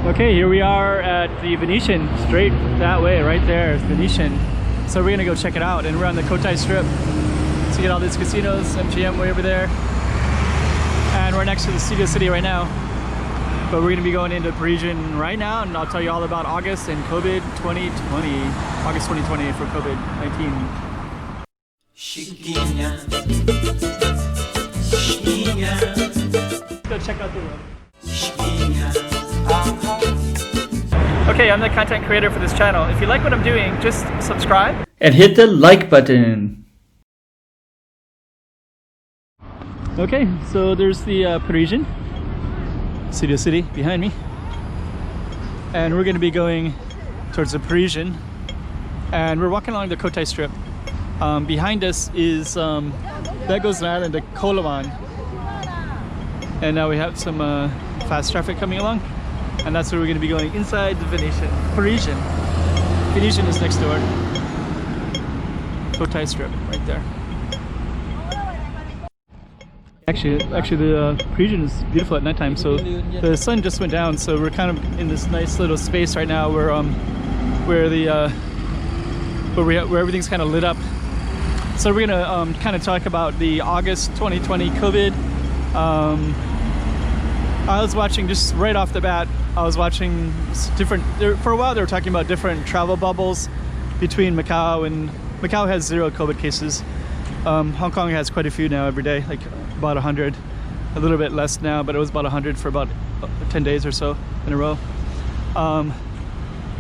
Okay, here we are at the Venetian, straight that way, right there is Venetian. So we're gonna go check it out, and we're on the Cotai Strip. So you get all these casinos, MGM way over there. And we're next to the Studio City right now. But we're gonna be going into Parisian right now, and I'll tell you all about August and COVID 2020. August 2020 for COVID-19. Let's go check out the room. Okay, I'm the content creator for this channel. If you like what I'm doing, just subscribe and hit the like button. Okay, so there's the Parisian Studio City behind me, and we're going to be going towards the Parisian, and we're walking along the Cotai Strip. Behind us is that goes an island, the Cotai, and now we have some fast traffic coming along. And that's where we're going to be going, inside the Parisian. Venetian is next door. Cotai Strip, right there. Actually the Parisian is beautiful at nighttime. So the sun just went down, so we're kind of in this nice little space right now where everything's kind of lit up. So we're gonna kind of talk about the August 2020 COVID. I was watching, just right off the bat, I was watching for a while they were talking about different travel bubbles between Macau, and Macau has 0 COVID cases. Hong Kong has quite a few now every day, like about 100, a little bit less now, but it was about 100 for about 10 days or so in a row. And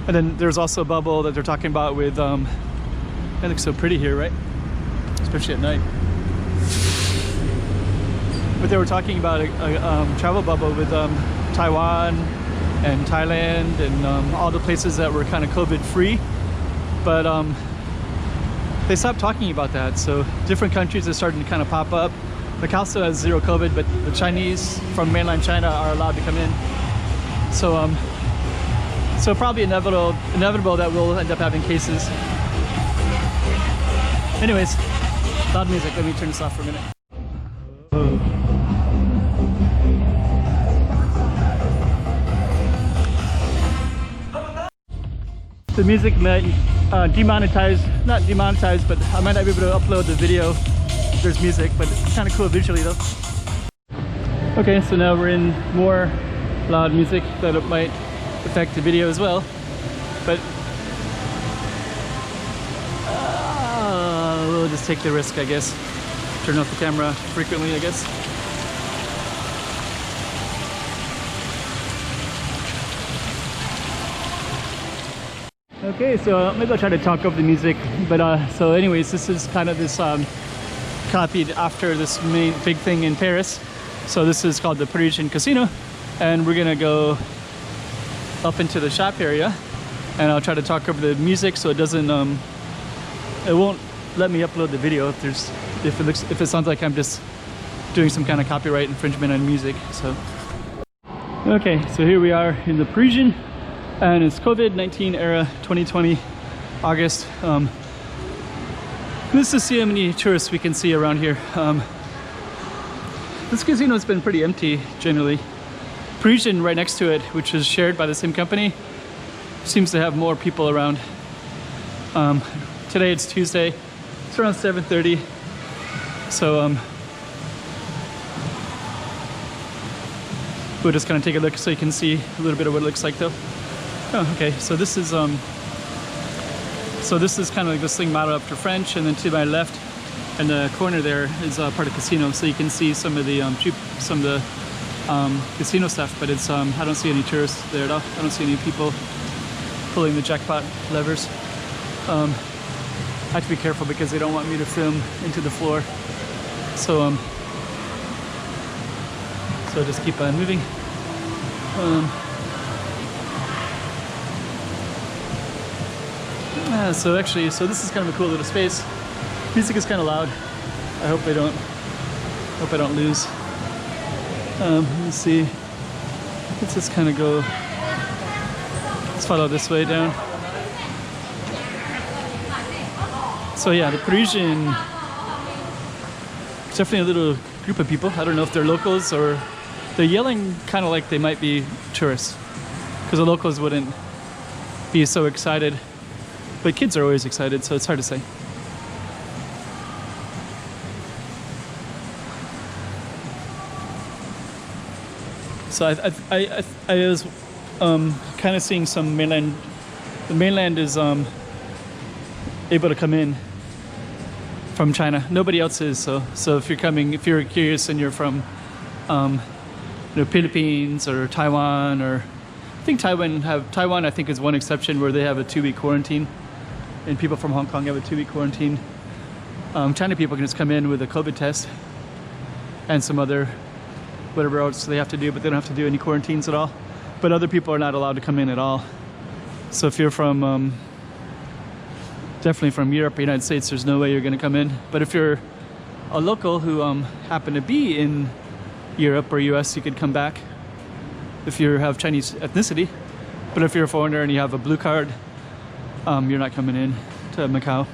then there's also a bubble that they're talking about with, it looks so pretty here, right? Especially at night. But they were talking about a travel bubble with Taiwan and Thailand and all the places that were kind of COVID free, but they stopped talking about that. So different countries are starting to kind of pop up. Macau still has 0 COVID, but the Chinese from mainland China are allowed to come in. So so probably inevitable that we'll end up having cases. Anyways, loud music. Let me turn this off for a minute. The music might not demonetized, but I might not be able to upload the video. There's music, but it's kind of cool visually though. Okay, so now we're in more loud music that it might affect the video as well. But we'll just take the risk, I guess. Turn off the camera frequently, I guess. Okay, so maybe I'll try to talk over the music, but so anyways, this is kind of this copied after this main big thing in Paris. So this is called the Parisian Casino, and we're gonna go up into the shop area, and I'll try to talk over the music so it doesn't it won't let me upload the video if it sounds like I'm just doing some kind of copyright infringement on music. So okay, so here we are in the Parisian. And it's COVID-19 era 2020 August. This is see how many tourists we can see around here. This casino has been pretty empty generally. Parisian right next to it, which is shared by the same company, seems to have more people around. Today it's Tuesday. It's around 7:30. So we'll just kind of take a look so you can see a little bit of what it looks like though. Oh, okay, so this is kind of like this thing modeled after French, and then to my left in the corner there is part of the casino, so you can see some of the casino stuff, but it's I don't see any tourists there at all. I don't see any people pulling the jackpot levers. I have to be careful because they don't want me to film into the floor, so just keep on moving. So this is kind of a cool little space. Music is kind of loud. I hope I don't lose. Let's see. Let's just kind of go. Let's follow this way down. So yeah, the Parisian. It's definitely a little group of people. I don't know if they're locals or they're yelling kind of like they might be tourists. because the locals wouldn't be so excited. But kids are always excited, so it's hard to say. So I was kind of seeing some mainland. The mainland is able to come in from China. Nobody else is. So if you're curious and you're from Philippines or Taiwan, or I think Taiwan I think is one exception where they have a 2-week quarantine, and people from Hong Kong have a 2-week quarantine. China people can just come in with a COVID test and some other whatever else they have to do, but they don't have to do any quarantines at all. But other people are not allowed to come in at all. So if you're from definitely from Europe or United States, there's no way you're going to come in. But if you're a local who happen to be in Europe or US, you could come back if you have Chinese ethnicity. But if you're a foreigner and you have a blue card, you're not coming in to Macau.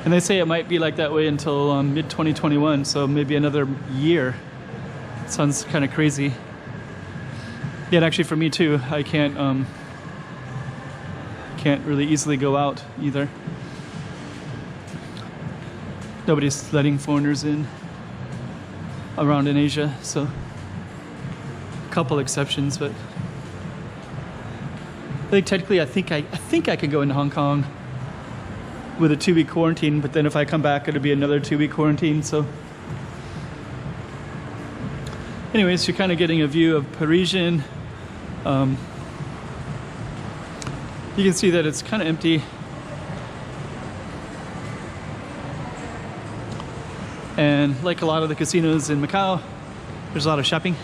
And they say it might be like that way until mid-2021, so maybe another year. Sounds kind of crazy. Yet actually for me too, I can't really easily go out either. Nobody's letting foreigners in around in Asia, so a couple exceptions, but I think technically I think I could go into Hong Kong with a 2-week quarantine, but then if I come back it'll be another 2-week quarantine. So anyways, you're kind of getting a view of Parisian. You can see that it's kind of empty. And like a lot of the casinos in Macau, there's a lot of shopping.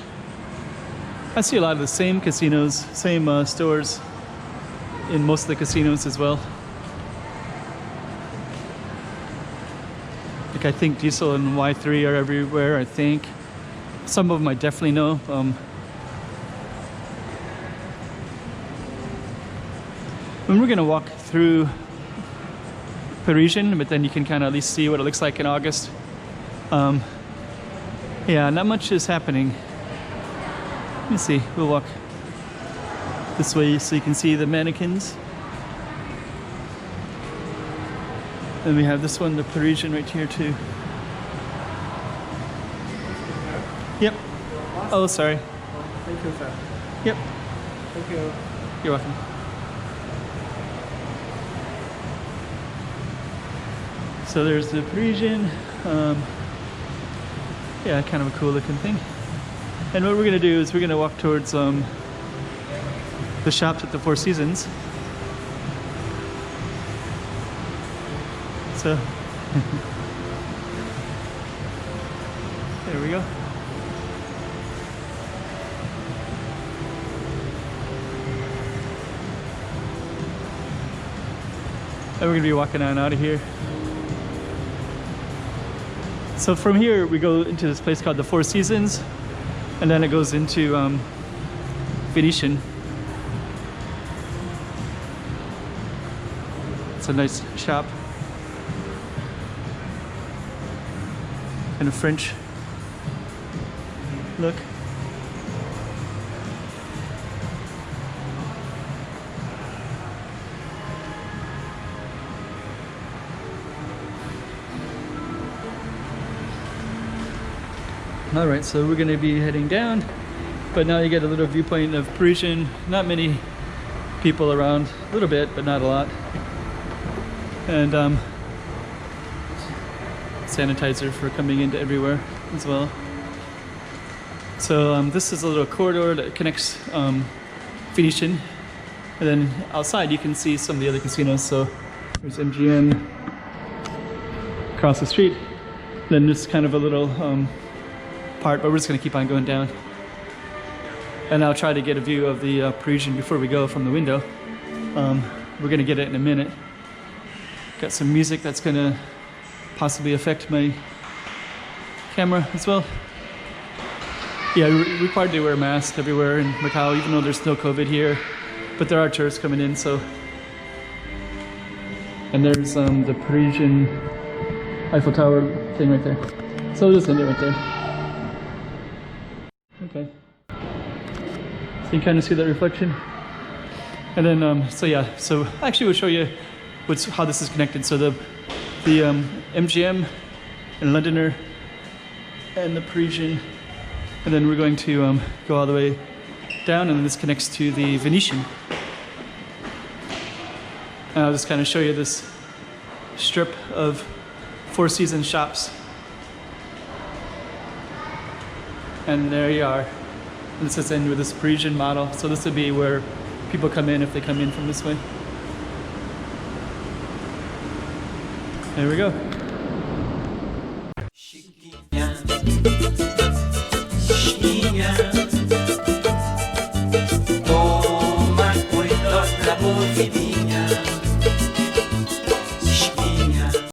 I see a lot of the same casinos, same stores in most of the casinos as well. Like I think Diesel and Y3 are everywhere, I think. Some of them I definitely know. And we're gonna walk through Parisian, but then you can kind of at least see what it looks like in August. Yeah, not much is happening. Let me see, we'll walk this way so you can see the mannequins. And we have this one, the Parisian, right here too. Yep. Oh, sorry. Thank you, sir. Yep. Thank you. You're welcome. So there's the Parisian. Yeah, kind of a cool looking thing. And what we're gonna do is we're gonna walk towards the shops at the Four Seasons. So there we go. And we're gonna be walking on out of here. So from here we go into this place called the Four Seasons, and then it goes into Venetian. It's a nice shop. Kind of French look. All right, so we're gonna be heading down, but now you get a little viewpoint of Parisian. Not many people around, a little bit, but not a lot. And sanitizer for coming into everywhere as well. So this is a little corridor that connects Venetian, and then outside you can see some of the other casinos. So there's MGM across the street. Then there's kind of a little part, but we're just gonna keep on going down. And I'll try to get a view of the Parisian before we go from the window. We're gonna get it in a minute. Got some music that's gonna possibly affect my camera as well. Yeah, we're required to wear a mask everywhere in Macau, even though there's no COVID here. But there are tourists coming in, so. And there's the Parisian Eiffel Tower thing right there. So we'll just end it right there. Okay. So you kind of see that reflection? And then, so yeah, so actually we'll show you how this is connected. So the MGM and Londoner and the Parisian, and then we're going to go all the way down, and this connects to the Venetian. And I'll just kind of show you this strip of Four Seasons shops. And there you are. And this is in with this Parisian model. So this would be where people come in if they come in from this way. There we go. She